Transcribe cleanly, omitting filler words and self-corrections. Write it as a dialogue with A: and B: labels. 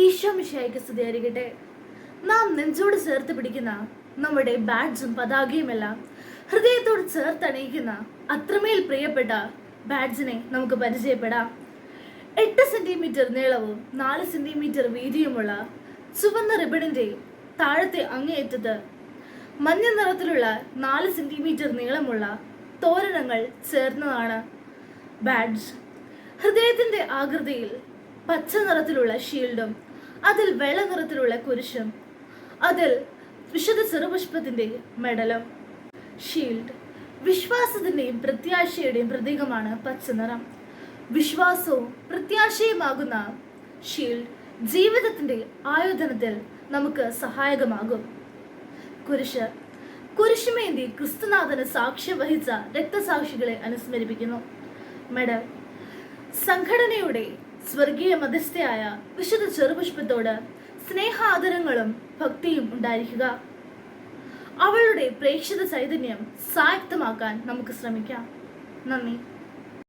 A: ഈശോ മിശിഹായ്ക്ക് സ്തുതിയായിരിക്കട്ടെ. നാം നെഞ്ചോട് ചേർത്ത് പിടിക്കുന്ന നമ്മുടെ ബാഡ്ജും പതാകയുമെല്ലാം ഹൃദയത്തോട് ചേർത്തണിയിക്കുന്ന അത്രമേൽ പ്രിയപ്പെട്ട ബാഡ്ജിനെ നമുക്ക് പരിചയപ്പെടാം. 8 സെന്റിമീറ്റർ നീളവും 4 സെന്റിമീറ്റർ വീതിയുമുള്ള ചുവന്ന റിബണിന്റെ താഴത്തെ അങ്ങേയറ്റത്ത് മഞ്ഞ നിറത്തിലുള്ള 4 സെന്റിമീറ്റർ നീളമുള്ള തോരണങ്ങൾ ചേർന്നതാണ് ബാഡ്ജ്. ഹൃദയത്തിന്റെ ആകൃതിയിൽ പച്ച നിറത്തിലുള്ള ഷീൽഡും അതിൽ വെള്ള നിറത്തിലുള്ള കുരിശും അതിൽ വിശുദ്ധ ചെറുപുഷ്പത്തിന്റെ മെഡലും. ഷീൽഡ് വിശ്വാസത്തിന്റെയും പ്രത്യാശയുടെയും പ്രതീകമാണ് പച്ച നിറം. വിശ്വാസവും പ്രത്യാശയുമാകുന്ന ഷീൽഡ് ജീവിതത്തിന്റെ ആയോധനത്തിൽ നമുക്ക് സഹായകമാകും. കുരിശുമേന്തി ക്രിസ്തുനാഥന് സാക്ഷ്യം വഹിച്ച രക്തസാക്ഷികളെ അനുസ്മരിപ്പിക്കുന്നു. മെഡൽ സംഘടനയുടെ സ്വർഗീയ മധ്യസ്ഥയായ വിശുദ്ധ ചെറുപുഷ്പത്തോട് സ്നേഹാദരങ്ങളും ഭക്തിയും ഉണ്ടായിരിക്കുക. അവളുടെ പ്രേക്ഷിത ചൈതന്യം സായക്തമാക്കാൻ നമുക്ക് ശ്രമിക്കാം. നന്ദി.